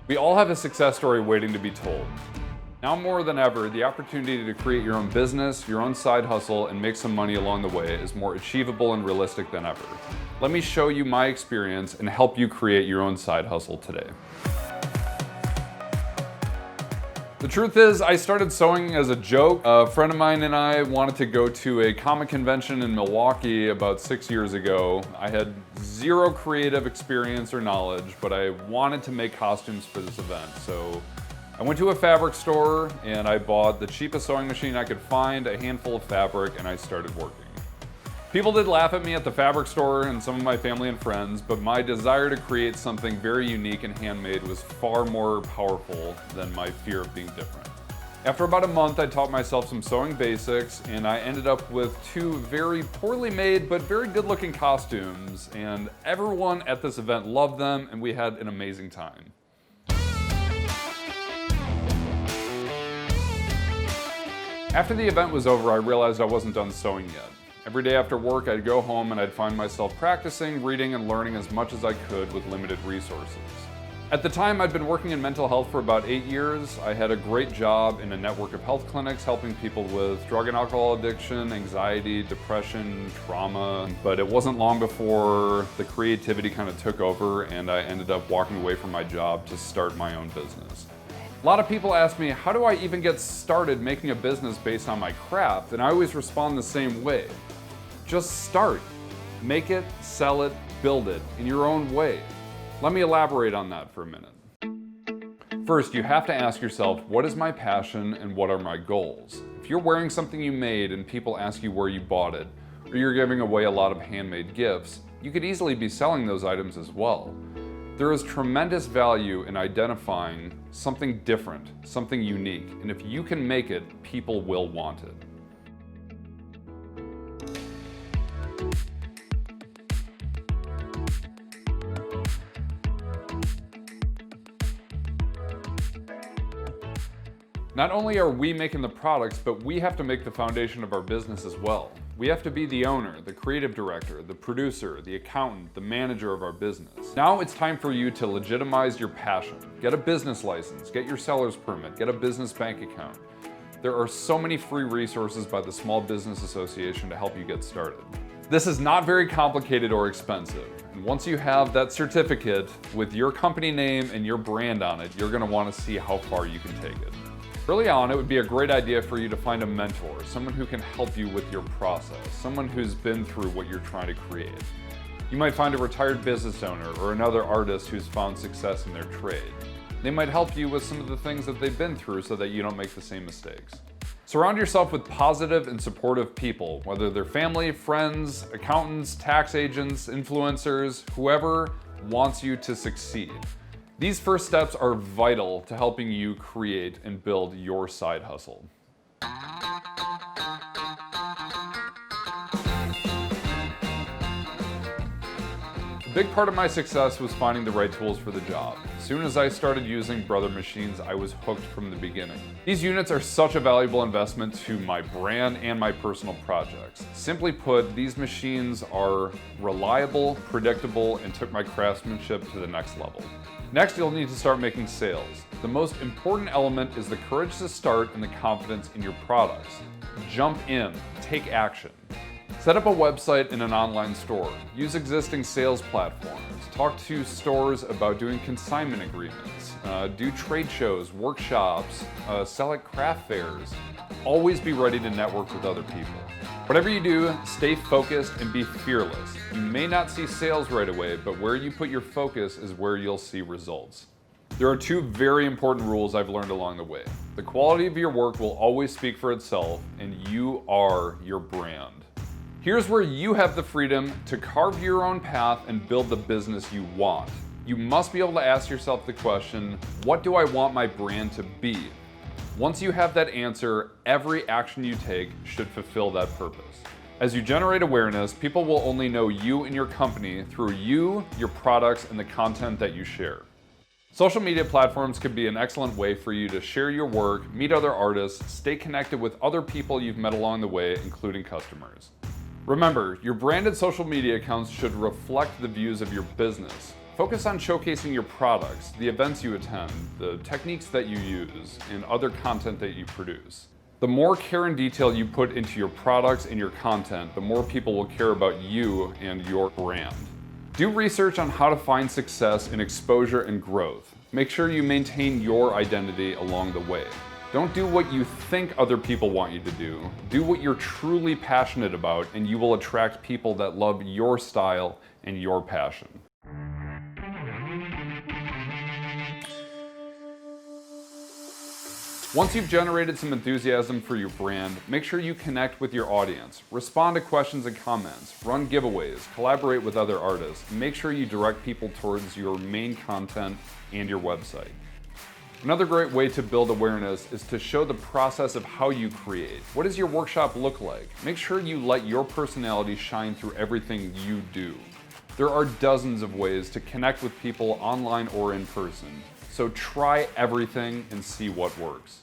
We all have a success story waiting to be told. Now more than ever, the opportunity to create your own business, your own side hustle, and make some money along the way is more achievable and realistic than ever. Let me show you my experience and help you create your own side hustle today. The truth is, I started sewing as a joke. A friend of mine and I wanted to go to a comic convention in Milwaukee about 6 years ago. I had zero creative experience or knowledge, but I wanted to make costumes for this event. So I went to a fabric store and I bought the cheapest sewing machine I could find, a handful of fabric, and I started working. People did laugh at me at the fabric store and some of my family and friends, but my desire to create something very unique and handmade was far more powerful than my fear of being different. After about a month, I taught myself some sewing basics, and I ended up with 2 very poorly made but very good looking costumes, and everyone at this event loved them, and we had an amazing time. After the event was over, I realized I wasn't done sewing yet. Every day after work, I'd go home and I'd find myself practicing, reading, and learning as much as I could with limited resources. At the time, I'd been working in mental health for about 8 years. I had a great job in a network of health clinics helping people with drug and alcohol addiction, anxiety, depression, trauma. But it wasn't long before the creativity kind of took over and I ended up walking away from my job to start my own business. A lot of people ask me, how do I even get started making a business based on my craft? And I always respond the same way. Just start. Make it, sell it, build it in your own way. Let me elaborate on that for a minute. First, you have to ask yourself, what is my passion and what are my goals? If you're wearing something you made and people ask you where you bought it, or you're giving away a lot of handmade gifts, you could easily be selling those items as well. There is tremendous value in identifying something different, something unique, and if you can make it, people will want it. Not only are we making the products, but we have to make the foundation of our business as well. We have to be the owner, the creative director, the producer, the accountant, the manager of our business. Now it's time for you to legitimize your passion. Get a business license, get your seller's permit, get a business bank account. There are so many free resources by the Small Business Association to help you get started. This is not very complicated or expensive. And once you have that certificate with your company name and your brand on it, you're gonna wanna see how far you can take it. Early on, it would be a great idea for you to find a mentor, someone who can help you with your process, someone who's been through what you're trying to create. You might find a retired business owner or another artist who's found success in their trade. They might help you with some of the things that they've been through so that you don't make the same mistakes. Surround yourself with positive and supportive people, whether they're family, friends, accountants, tax agents, influencers, whoever wants you to succeed. These first steps are vital to helping you create and build your side hustle. A big part of my success was finding the right tools for the job. As soon as I started using Brother machines, I was hooked from the beginning. These units are such a valuable investment to my brand and my personal projects. Simply put, these machines are reliable, predictable, and took my craftsmanship to the next level. Next, you'll need to start making sales. The most important element is the courage to start and the confidence in your products. Jump in, take action. Set up a website and an online store. Use existing sales platforms. Talk to stores about doing consignment agreements. Do trade shows, workshops, sell at craft fairs. Always be ready to network with other people. Whatever you do, stay focused and be fearless. You may not see sales right away, but where you put your focus is where you'll see results. There are 2 very important rules I've learned along the way. The quality of your work will always speak for itself, and you are your brand. Here's where you have the freedom to carve your own path and build the business you want. You must be able to ask yourself the question, what do I want my brand to be? Once you have that answer, every action you take should fulfill that purpose. As you generate awareness, people will only know you and your company through you, your products, and the content that you share. Social media platforms can be an excellent way for you to share your work, meet other artists, stay connected with other people you've met along the way, including customers. Remember, your branded social media accounts should reflect the views of your business. Focus on showcasing your products, the events you attend, the techniques that you use, and other content that you produce. The more care and detail you put into your products and your content, the more people will care about you and your brand. Do research on how to find success in exposure and growth. Make sure you maintain your identity along the way. Don't do what you think other people want you to do. Do what you're truly passionate about, and you will attract people that love your style and your passion. Once you've generated some enthusiasm for your brand, make sure you connect with your audience. Respond to questions and comments, run giveaways, collaborate with other artists, and make sure you direct people towards your main content and your website. Another great way to build awareness is to show the process of how you create. What does your workshop look like? Make sure you let your personality shine through everything you do. There are dozens of ways to connect with people online or in person, so try everything and see what works.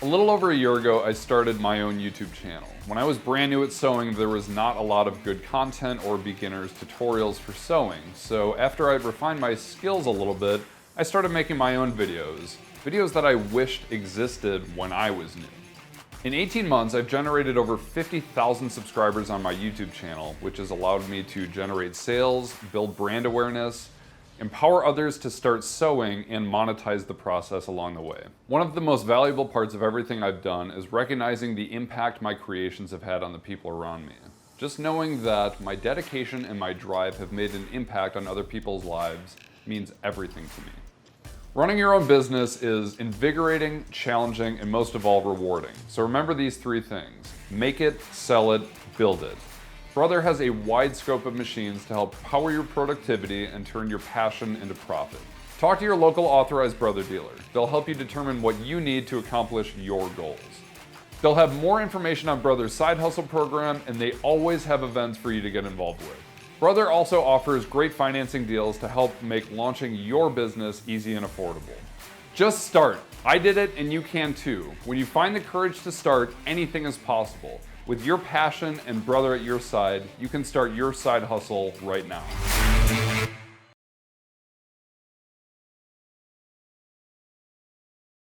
A little over a year ago, I started my own YouTube channel. When I was brand new at sewing, there was not a lot of good content or beginners tutorials for sewing, so after I'd refined my skills a little bit, I started making my own videos that I wished existed when I was new. In 18 months, I've generated over 50,000 subscribers on my YouTube channel, which has allowed me to generate sales, build brand awareness, empower others to start sewing, and monetize the process along the way. One of the most valuable parts of everything I've done is recognizing the impact my creations have had on the people around me. Just knowing that my dedication and my drive have made an impact on other people's lives means everything to me. Running your own business is invigorating, challenging, and most of all, rewarding. So remember these three things: make it, sell it, build it. Brother has a wide scope of machines to help power your productivity and turn your passion into profit. Talk to your local authorized Brother dealer. They'll help you determine what you need to accomplish your goals. They'll have more information on Brother's side hustle program, and they always have events for you to get involved with. Brother also offers great financing deals to help make launching your business easy and affordable. Just start. I did it and you can too. When you find the courage to start, anything is possible. With your passion and Brother at your side, you can start your side hustle right now.